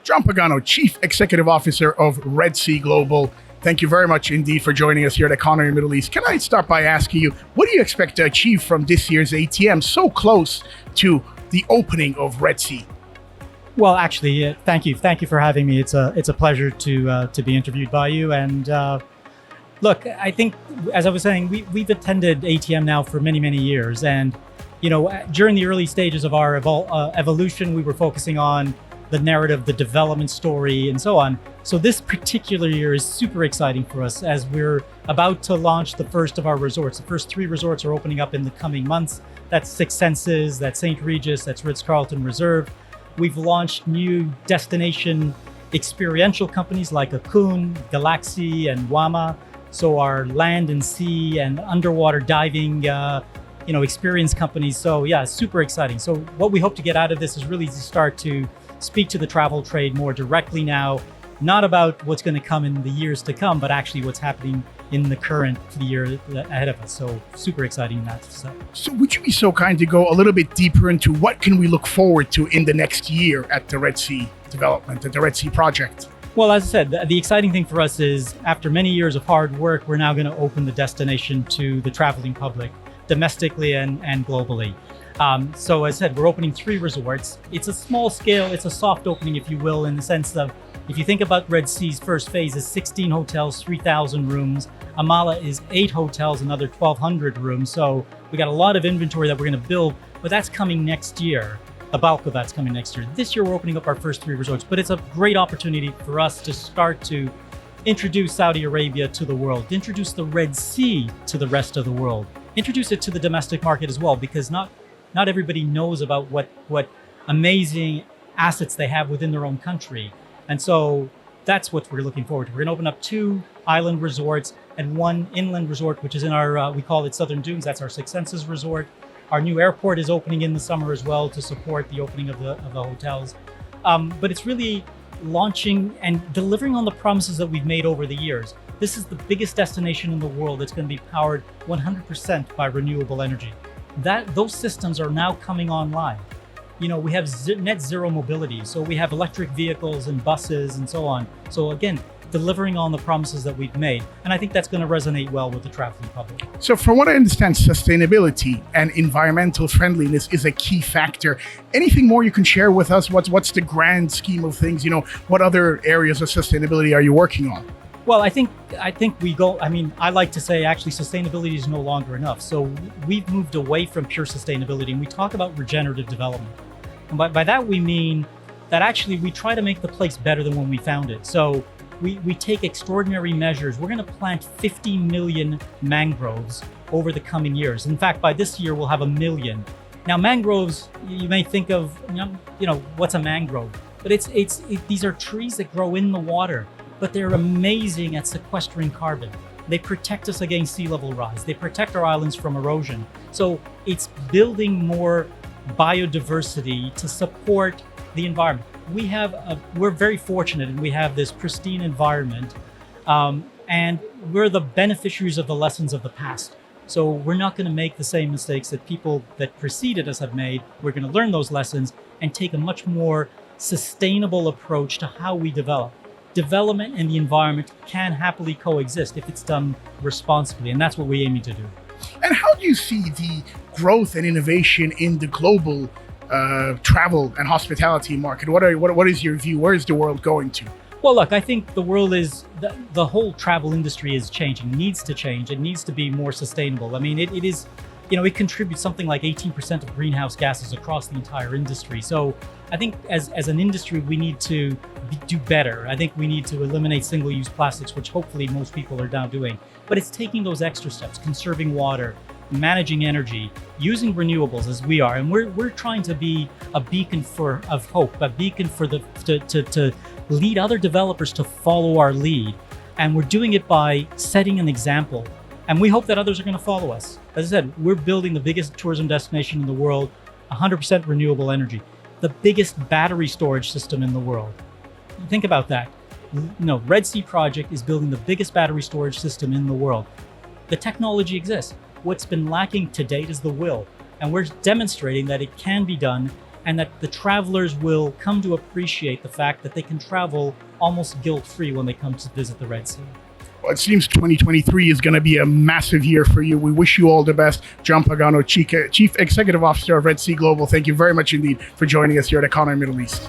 John Pagano, Chief Executive Officer of Red Sea Global. Thank you very much indeed for joining us here at Economy Middle East. Can I start by asking you, what do you expect to achieve from this year's ATM so close to the opening of Red Sea? Well, actually, thank you for having me. It's a pleasure to be interviewed by you. And look, I think, as I was saying, we've attended ATM now for many years, and during the early stages of our evolution, we were focusing on the narrative, the development story, and so on. So this particular year is super exciting for us as we're about to launch the first of our resorts. The first 3 resorts are opening up in the coming months. That's Six Senses, that's St. Regis, that's Ritz-Carlton Reserve. We've launched new destination experiential companies like Akun, Galaxy, and Wama. So our land and sea and underwater diving experience companies. So yeah, super exciting. So what we hope to get out of this is really to start to speak to the travel trade more directly now, not about what's going to come in the years to come, but actually what's happening in the current year ahead of us. So super exciting in that stuff. So would you be so kind to go a little bit deeper into what can we look forward to in the next year at the Red Sea development, at the Red Sea project? Well, as I said, the exciting thing for us is after many years of hard work, we're now going to open the destination to the traveling public, domestically and globally. So as I said, we're opening 3 resorts. It's a small scale, it's a soft opening, if you will, in the sense of, if you think about Red Sea's first phase is 16 hotels, 3,000 rooms. Amala is 8 hotels, another 1,200 rooms. So we got a lot of inventory that we're going to build, but that's coming next year. The bulk of that's coming next year. This year, we're opening up our first 3 resorts, but it's a great opportunity for us to start to introduce Saudi Arabia to the world, introduce the Red Sea to the rest of the world, introduce it to the domestic market as well, because not everybody knows about what amazing assets they have within their own country. And so that's what we're looking forward to. We're going to open up 2 island resorts and 1 inland resort, which is in our, we call it Southern Dunes. That's our Six Senses resort. Our new airport is opening in the summer as well to support the opening of the hotels. But it's really launching and delivering on the promises that we've made over the years. This is the biggest destination in the world that's going to be powered 100% by renewable energy. Those systems are now coming online. We have net zero mobility, so we have electric vehicles and buses and so on. So again, delivering on the promises that we've made. And I think that's going to resonate well with the traveling public. So from what I understand, sustainability and environmental friendliness is a key factor. Anything more you can share with us? What's the grand scheme of things? What other areas of sustainability are you working on? Well, I think I like to say actually sustainability is no longer enough. So we've moved away from pure sustainability and we talk about regenerative development. And by that we mean that actually we try to make the place better than when we found it. So we take extraordinary measures. We're going to plant 50 million mangroves over the coming years. In fact, by this year, we'll have 1 million. Now, mangroves, you may think of, what's a mangrove? But these are trees that grow in the water, but they're amazing at sequestering carbon. They protect us against sea level rise. They protect our islands from erosion. So it's building more biodiversity to support the environment. We're very fortunate and we have this pristine environment, and we're the beneficiaries of the lessons of the past. So we're not going to make the same mistakes that people that preceded us have made. We're going to learn those lessons and take a much more sustainable approach to how we develop. Development and the environment can happily coexist if it's done responsibly, and that's what we're aiming to do. And how do you see the growth and innovation in the global travel and hospitality market? What is your view? Where is the world going to? Well, look, I think the world the whole travel industry is changing, needs to change. It needs to be more sustainable. I mean, it is, it contributes something like 18% of greenhouse gases across the entire industry. So I think as an industry, we need to do better. I think we need to eliminate single-use plastics, which hopefully most people are now doing. But it's taking those extra steps, conserving water, managing energy, using renewables as we are, and we're trying to be a beacon of hope, a beacon for to lead other developers to follow our lead, and we're doing it by setting an example, and we hope that others are going to follow us. As I said, we're building the biggest tourism destination in the world, 100% renewable energy, the biggest battery storage system in the world. Think about that. Red Sea Project is building the biggest battery storage system in the world. The technology exists. What's been lacking to date is the will, and we're demonstrating that it can be done and that the travelers will come to appreciate the fact that they can travel almost guilt-free when they come to visit the Red Sea. Well, it seems 2023 is going to be a massive year for you. We wish you all the best. John Pagano, Chief Executive Officer of Red Sea Global, thank you very much indeed for joining us here at Economy Middle East.